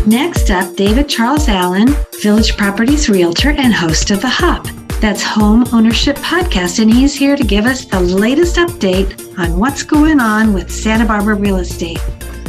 Next up, David Charles Allen, Village Properties Realtor and host of The Hub. That's Home Ownership Podcast, and he's here to give us the latest update on what's going on with Santa Barbara real estate.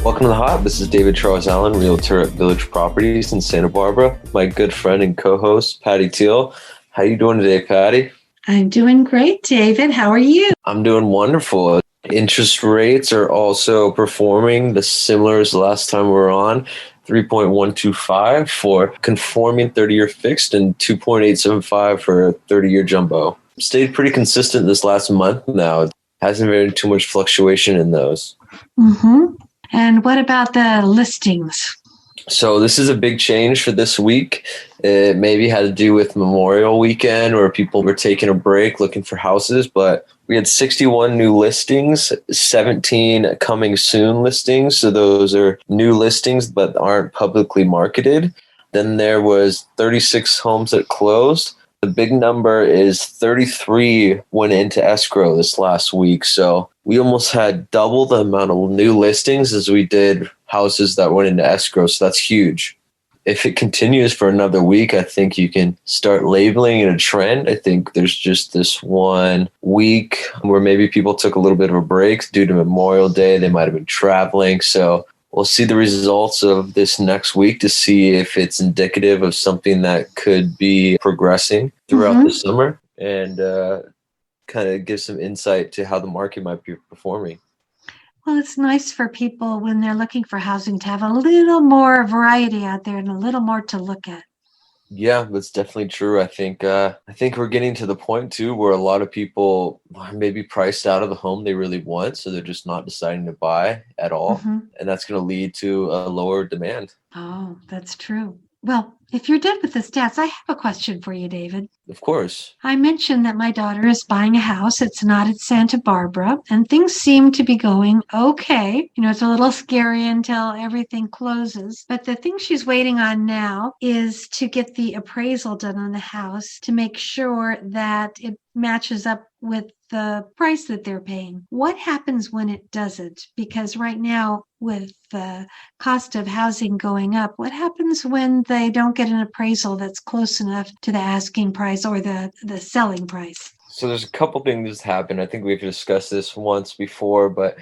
Welcome to The Hub. This is David Charles Allen, Realtor at Village Properties in Santa Barbara. My good friend and co-host, Patti Teal. How you doing today, Patti? I'm doing great, David. How are you? I'm doing wonderful. Interest rates are also performing the similar as the last time we were on. 3.125 for conforming 30-year fixed and 2.875 for a 30-year jumbo. Stayed pretty consistent this last month now. Hasn't been too much fluctuation in those. Mm-hmm. And what about the listings? So this is a big change for this week. It maybe had to do with Memorial Weekend where people were taking a break looking for houses, but we had 61 new listings, 17 coming soon listings. So those are new listings but aren't publicly marketed. Then there was 36 homes that closed. The big number is 33 went into escrow this last week. So we almost had double the amount of new listings as we did houses that went into escrow. So that's huge. If it continues for another week, I think you can start labeling it a trend. I think there's just this 1 week where maybe people took a little bit of a break due to Memorial Day. They might have been traveling. So we'll see the results of this next week to see if it's indicative of something that could be progressing throughout the summer and kind of give some insight to how the market might be performing. Well, it's nice for people when they're looking for housing to have a little more variety out there and a little more to look at. Yeah, that's definitely true. I think we're getting to the point too where a lot of people are maybe priced out of the home they really want, so they're just not deciding to buy at all, and that's going to lead to a lower demand. Oh, that's true. Well, if you're done with the stats, I have a question for you, David. Of course. I mentioned that my daughter is buying a house. It's not at Santa Barbara, and things seem to be going okay. You know, it's a little scary until everything closes. But the thing she's waiting on now is to get the appraisal done on the house to make sure that it matches up with the price that they're paying. What happens when it doesn't? Because right now, with the cost of housing going up, what happens when they don't get an appraisal that's close enough to the asking price or the selling price? So there's a couple things that happen. I think we've discussed this once before, but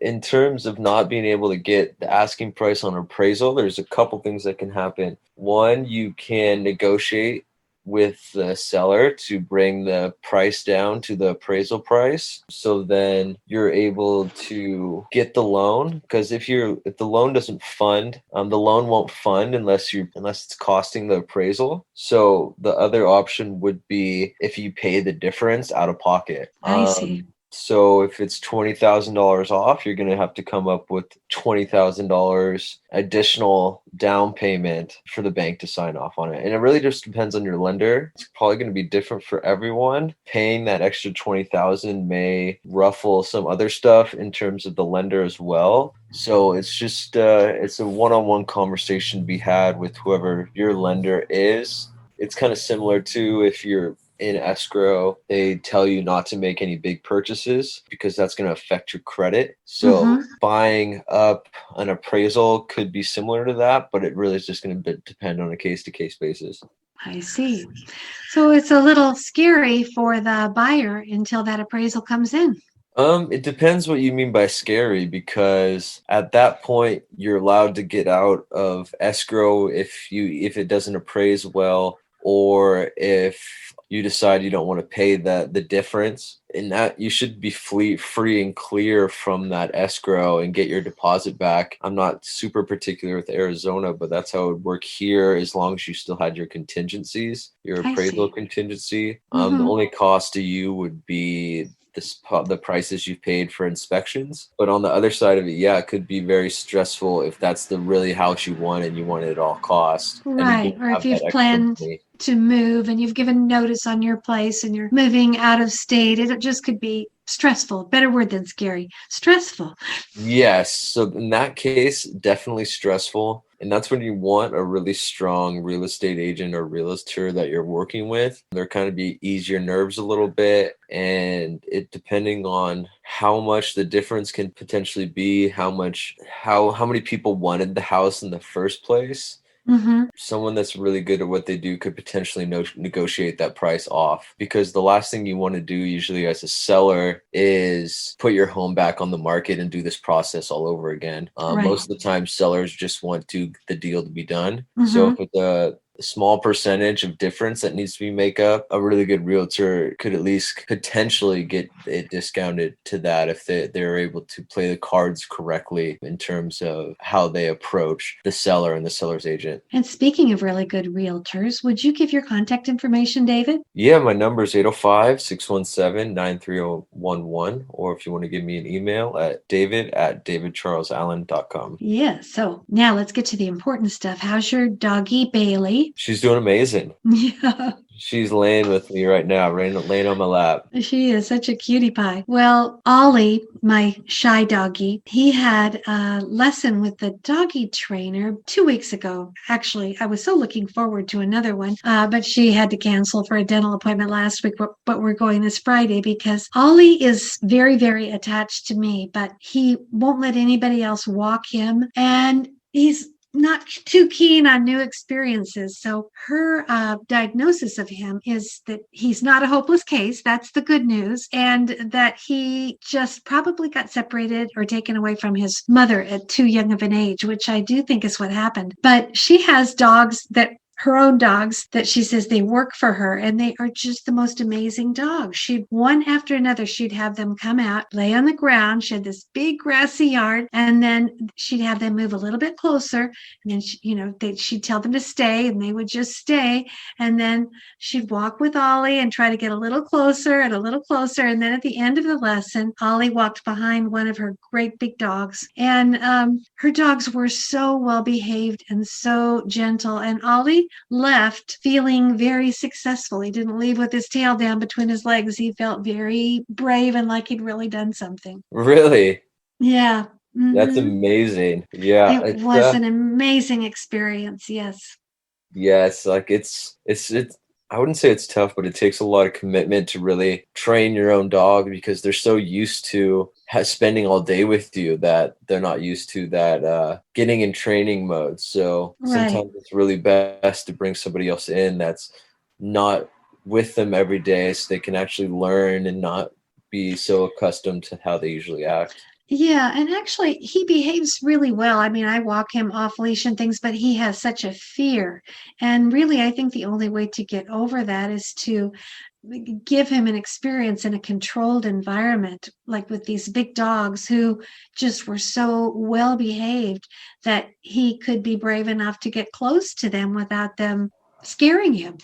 in terms of not being able to get the asking price on appraisal, there's a couple things that can happen. One, you can negotiate with the seller to bring the price down to the appraisal price. So then you're able to get the loan, because if the loan doesn't fund, the loan won't fund unless it's costing the appraisal. So the other option would be if you pay the difference out of pocket. I see. So if it's $20,000 off, you're going to have to come up with $20,000 additional down payment for the bank to sign off on it. And it really just depends on your lender. It's probably going to be different for everyone. Paying that extra $20,000 may ruffle some other stuff in terms of the lender as well. So it's just it's a one-on-one conversation to be had with whoever your lender is. It's kind of similar to if you're in escrow, they tell you not to make any big purchases because that's going to affect your credit. So buying up an appraisal could be similar to that, but it really is just going to depend on a case-to-case basis. I see. So it's a little scary for the buyer until that appraisal comes in. It depends what you mean by scary, because at that point you're allowed to get out of escrow if it doesn't appraise well, or if you decide you don't want to pay the difference. And that you should be free and clear from that escrow and get your deposit back. I'm not super particular with Arizona, but that's how it would work here, as long as you still had your contingencies, your appraisal contingency. The only cost to you would be the prices you've paid for inspections. But on the other side of it, yeah, it could be very stressful if that's the really house you want and you want it at all costs. Right. Or if you've planned to move and you've given notice on your place and you're moving out of state, it just could be stressful. Better word than scary. Stressful. Yes. So in that case, definitely stressful. And that's when you want a really strong real estate agent or realtor that you're working with. They're kind of ease your nerves a little bit. And it depending on how much the difference can potentially be, how many people wanted the house in the first place. Mm-hmm. Someone that's really good at what they do could potentially negotiate that price off, because the last thing you want to do usually as a seller is put your home back on the market and do this process all over again. Right. Most of the time sellers just want the deal to be done. So Mm-hmm. if it's a small percentage of difference that needs to be make up, a really good realtor could at least potentially get it discounted to that if they're able to play the cards correctly in terms of how they approach the seller and the seller's agent. And speaking of really good realtors, would you give your contact information, David? Yeah, my number is 805-617-9311. Or if you want to give me an email at david@davidcharlesallen.com. Yeah. So now let's get to the important stuff. How's your doggy, Bailey? She's doing amazing. Yeah. She's laying with me right now, laying on my lap. She is such a cutie pie. Well, Ollie, my shy doggy, he had a lesson with the doggy trainer 2 weeks ago. Actually, I was so looking forward to another one, but she had to cancel for a dental appointment last week, but we're going this Friday because Ollie is very, very attached to me, but he won't let anybody else walk him. And he's not too keen on new experiences. So her diagnosis of him is that he's not a hopeless case. That's the good news. And that he just probably got separated or taken away from his mother at too young of an age, which I do think is what happened. But she has dogs that her own dogs that she says they work for her, and they are just the most amazing dogs. She'd one after another, she'd have them come out, lay on the ground. She had this big grassy yard, and then she'd have them move a little bit closer, and then she'd tell them to stay, and they would just stay. And then she'd walk with Ollie and try to get a little closer and a little closer. And then at the end of the lesson, Ollie walked behind one of her great big dogs, and her dogs were so well behaved and so gentle. And Ollie left feeling very successful. He didn't leave with his tail down between his legs. He felt very brave and like he'd really done something. Really? Yeah. That's Mm-hmm. amazing. Yeah. It was an amazing experience. Yes. Yeah, it's like it's I wouldn't say it's tough, but it takes a lot of commitment to really train your own dog, because they're so used to spending all day with you that they're not used to that getting in training mode. So sometimes it's really best to bring somebody else in that's not with them every day, so they can actually learn and not be so accustomed to how they usually act. Yeah, and actually, he behaves really well. I mean, I walk him off leash and things, but he has such a fear. And really, I think the only way to get over that is to give him an experience in a controlled environment, like with these big dogs who just were so well behaved that he could be brave enough to get close to them without them scaring him.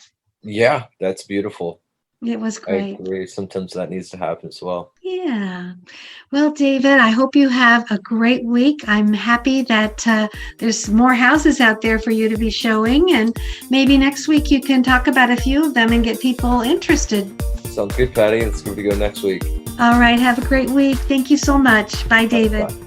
Yeah, that's beautiful. It was I great. agree. Sometimes that needs to happen as well. Yeah. Well, David, I hope you have a great week. I'm happy that there's more houses out there for you to be showing. And maybe next week you can talk about a few of them and get people interested. Sounds good, Patty. Let's give it a go next week. All right. Have a great week. Thank you so much. Bye, David. Bye.